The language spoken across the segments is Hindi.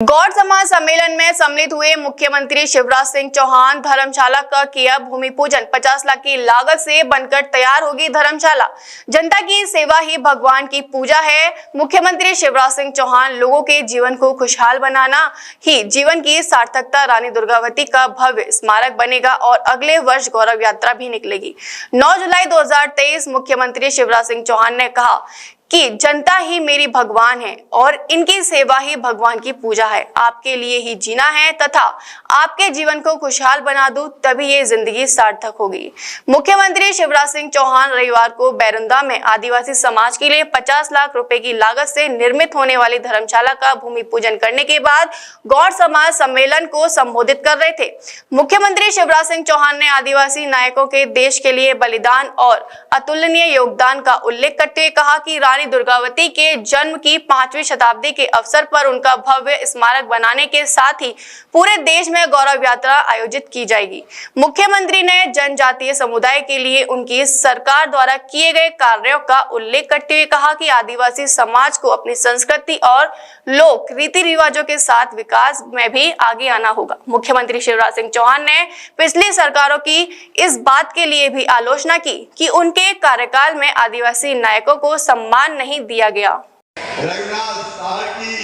गौड़ समाज सम्मेलन में सम्मिलित हुए मुख्यमंत्री शिवराज सिंह चौहान। धर्मशाला का किया भूमि पूजन। 50 लाख की लागत से बनकर तैयार होगी धर्मशाला। जनता की सेवा ही भगवान की पूजा है। मुख्यमंत्री शिवराज सिंह चौहान लोगों के जीवन को खुशहाल बनाना ही जीवन की सार्थकता। रानी दुर्गावती का भव्य स्मारक बनेगा और अगले वर्ष गौरव यात्रा भी निकलेगी। 9 जुलाई 2023 मुख्यमंत्री शिवराज सिंह चौहान ने कहा कि जनता ही मेरी भगवान है और इनकी सेवा ही भगवान की पूजा है। आपके लिए ही जीना है तथा आपके जीवन को खुशहाल बना दूं, तभी ये जिंदगी सार्थक होगी। मुख्यमंत्री शिवराज सिंह चौहान रविवार को बैरुंदा में आदिवासी समाज के लिए 50 लाख रुपए की लागत से निर्मित होने वाली धर्मशाला का भूमि पूजन करने के बाद गौड़ समाज सम्मेलन को संबोधित कर रहे थे। मुख्यमंत्री शिवराज सिंह चौहान ने आदिवासी नायकों के देश के लिए बलिदान और अतुलनीय योगदान का उल्लेख करते हुए कहा कि रानी दुर्गावती के जन्म की 5वीं शताब्दी के अवसर पर उनका भव्य स्मारक बनाने के साथ ही पूरे देश में गौरव यात्रा आयोजित की जाएगी। मुख्यमंत्री ने जनजातीय समुदाय के लिए उनकी सरकार द्वारा किए गए कार्यों का उल्लेख करते हुए कहा कि आदिवासी समाज को अपनी संस्कृति और लोक रीति रिवाजों के साथ विकास में भी आगे आना होगा। मुख्यमंत्री शिवराज सिंह चौहान ने पिछली सरकारों की इस बात के लिए भी आलोचना की कि उनके कार्यकाल में आदिवासी नायकों को सम्मान नहीं दिया गया। रघुनाथ साह की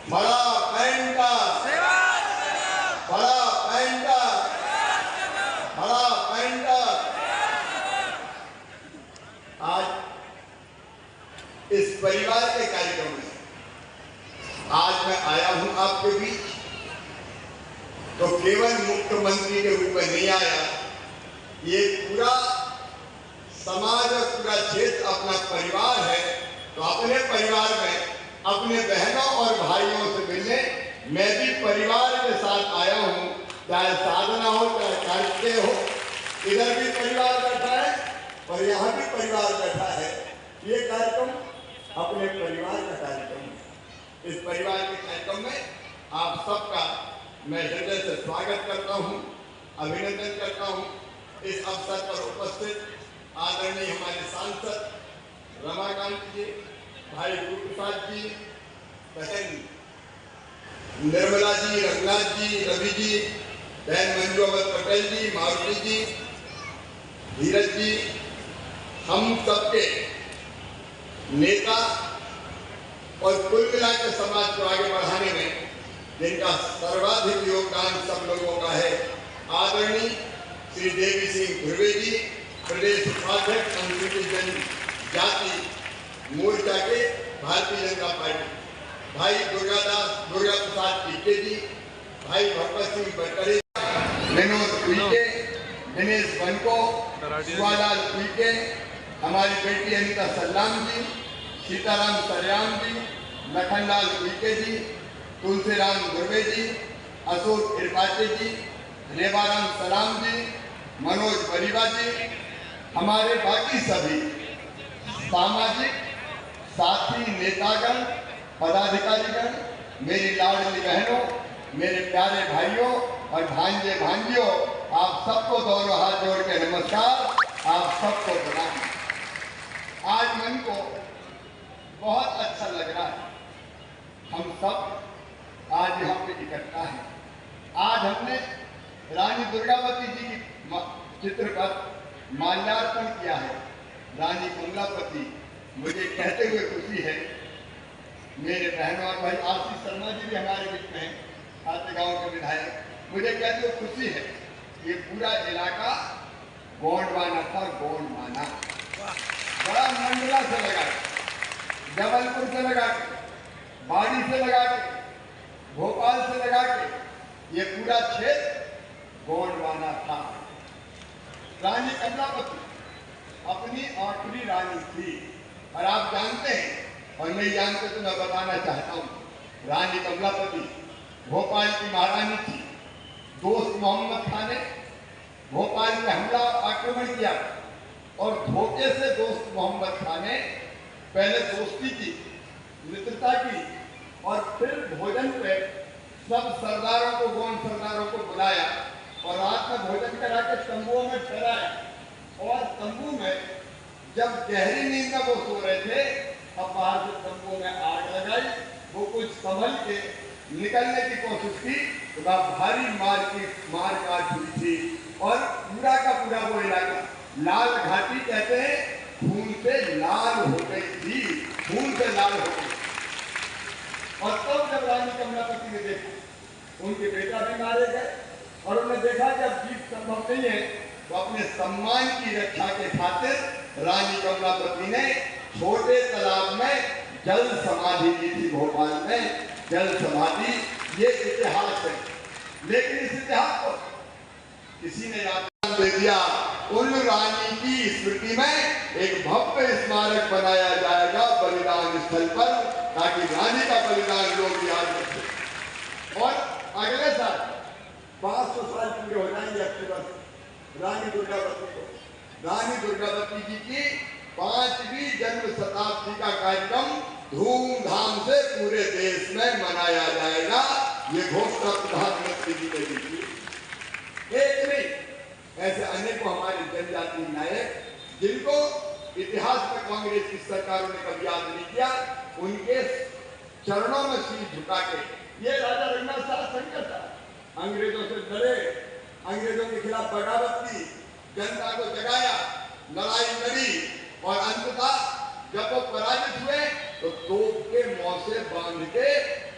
बड़ा पैंटा आज इस परिवार के कार्यक्रम में आज मैं आया हूं आपके बीच, तो केवल मुख्यमंत्री के रूप में नहीं आया। ये पूरा समाज और पूरा क्षेत्र अपना परिवार है, तो अपने परिवार में अपने बहनों और भाइयों से मिलने मैं भी परिवार के साथ आया हूं। चाहे साधना हो चाहे कार्य हो, इधर भी परिवार बैठा है और यहाँ भी परिवार बैठा है। ये कार्यक्रम अपने परिवार का कार्यक्रम है। इस परिवार के कार्यक्रम में आप सबका मैं हृदय से स्वागत करता हूँ, अभिनंदन करता हूँ। इस अवसर पर उपस्थित आदरणीय हमारे सांसद रमाकांत जी, भाई गुरुप्रसाद जी, बहन निर्मला जी, रघुनाथ जी, रवि जी, बहन मंजू अहमद पटेल जी, मारुति जी, धीरज जी, हम सबके नेता और कुल मिलाकर समाज को आगे बढ़ाने में जिनका सर्वाधिक योगदान सब लोगों का है, आदरणीय श्री देवी सिंह ध्रुवे जी, प्रदेश उपाध्यक्ष अनुसूचित जनजाति मोर्चा के भारतीय जनता पार्टी, भाई दुर्गा प्रसाद टीके जी, भाई भगवत सिंह बटरे, विनोद उइके, दिनेश बनको, शिवालाल उइके, हमारी बेटी अनिता सल्लाम जी, सीताराम सरयाम जी, लखनलाल उइके जी, तुलसीराम दुर्वे जी, अशोक त्रिपाठी जी, रेवाराम सलाम जी, मनोज परिवा जी, हमारे बाकी सभी सामाजिक साथी नेतागण, पदाधिकारीगण, मेरी लाडली बहनों, मेरे प्यारे भाइयों और भांजे भांजियों, आप सबको दोनों हाथ जोड़ के नमस्कार। आप सबको प्रणाम। आज मन को बहुत अच्छा लग रहा है। हम सब आज यहाँ पे इकट्ठा हैं। आज हमने रानी दुर्गावती जी की चित्र पर माल्यार्पण किया है। रानी कमलापति, मुझे कहते हुए खुशी है, मेरे बहनों और भाई आशीष शर्मा जी भी हमारे बीच में हैं, खाते गांव के विधायक, मुझे कहते हुए खुशी है ये पूरा इलाका गोंडवाना था। गोंडवाना बड़ा मंडला से लगा के, जबलपुर से लगा के, बाड़ी से लगा के, भोपाल से लगा के ये पूरा क्षेत्र गोंडवाना था। रानी कमलापति अपनी 8वीं रानी थी और आप जानते हैं और नहीं जानते तो मैं बताना चाहता हूँ, रानी कमलापति भोपाल की महारानी थी। दोस्त मोहम्मद खान ने भोपाल में हमला आक्रमण किया और धोखे से दोस्त मोहम्मद खान ने पहले दोस्ती की, मित्रता की और फिर भोजन पे सब सरदारों को, गोंड सरदारों को बुलाया और रात में भोजन करा के तंबुओं में ठहराया और तंबू में जब गहरी नींद में वो सो रहे थे, अब बाहर से तंबू में आग लगाई, वो कुछ संभल के निकलने की कोशिश की तो भारी मार काट हुई थी और पूरा का पूरा वो इलाका लाल घाटी कहते हैं, खून से लाल हो गई थी, खून से लाल हो गई। और तब जब रानी कमलापति ने देखा उनके बेटा भी मारे गए और उन्होंने देखा कि अब जीत संभव नहीं है, तो अपने सम्मान की रक्षा के खातिर रानी कमलापति ने छोटे तालाब में जल समाधि ली थी। भोपाल में जल समाधि, ये इतिहास है। लेकिन इस इतिहास को किसी ने याद दे दिया। उन रानी की स्मृति में एक भव्य स्मारक बनाया जाएगा बलिदान स्थल पर, ताकि रानी का बलिदान लोग याद रखें। और अगले साल 500 साल पूरे हो जाएंगे अक्टूबर से रानी दुर्गावती को। रानी दुर्गावती जी की 5वीं जन्म शताब्दी का कार्यक्रम धूमधाम से पूरे देश में मनाया जाएगा। ये घोषणा प्रधानमंत्री जी ने दी थी। एक नहीं, ऐसे अनेकों हमारे जनजातीय नायक जिनको इतिहास में कांग्रेस की सरकारों ने कभी याद नहीं किया, उनके चरणों में सिर झुका के ये राजा रघुनाथ साहब संकट था। अंग्रेजों से लड़े, अंग्रेजों के खिलाफ बगावत की, जनता को जगाया, लड़ाई लड़ी और अंततः जब वो पराजित हुए तो तोप के मुंह से बांध के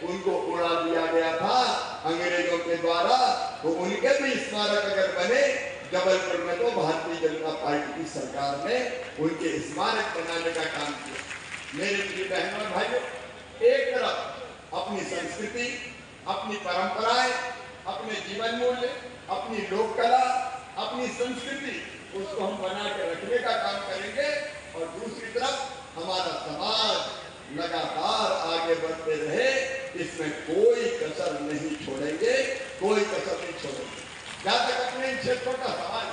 उनको उड़ा दिया गया था अंग्रेजों के द्वारा। तो उनके भी स्मारक अगर बने जबलपुर में, तो भारतीय जनता पार्टी की सरकार ने उनके स्मारक बनाने का काम किया। मेरे प्रिय बहनों और भाइयों, एक तरफ अपनी संस्कृति, अपनी परंपराएं, अपने जीवन मूल्य, अपनी लोक कला, अपनी संस्कृति, उसको हम बना के रखने का काम करेंगे और दूसरी तरफ हमारा समाज लगातार आगे बढ़ते रहे, इसमें कोई कसर नहीं छोड़ेंगे, कोई कसर नहीं छोड़ेंगे। जहाँ तक अपने क्षेत्रों का सवाल,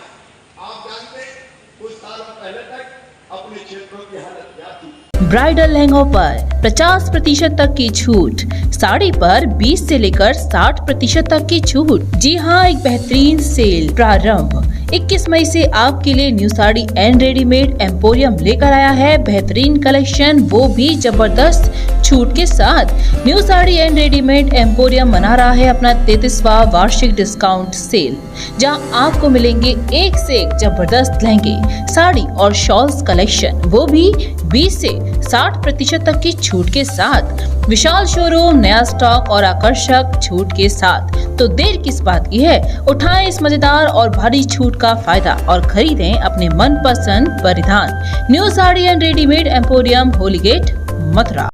आप जानते हैं कुछ सालों पहले तक अपने क्षेत्रों की हालत क्या थी। ब्राइडल लहंगों पर 50% तक की छूट, साड़ी पर 20 से लेकर 60% तक की छूट। जी हाँ, एक बेहतरीन सेल प्रारंभ 21 मई से आपके लिए new sari and readymade emporium लेकर आया है बेहतरीन कलेक्शन, वो भी जबरदस्त छूट के साथ। New sari and readymade emporium मना रहा है अपना 33वां वार्षिक डिस्काउंट सेल, जहां आपको मिलेंगे एक से एक जबरदस्त लहंगे, साड़ी और शॉल्स कलेक्शन, वो भी 20 से 60% तक की छूट के साथ। विशाल शोरूम, नया स्टॉक और आकर्षक छूट के साथ। तो देर किस बात की है, उठाएं इस मजेदार और भारी छूट का फायदा और खरीदें अपने मनपसंद परिधान। New sari and readymade emporium, Holi Gate, Mathura.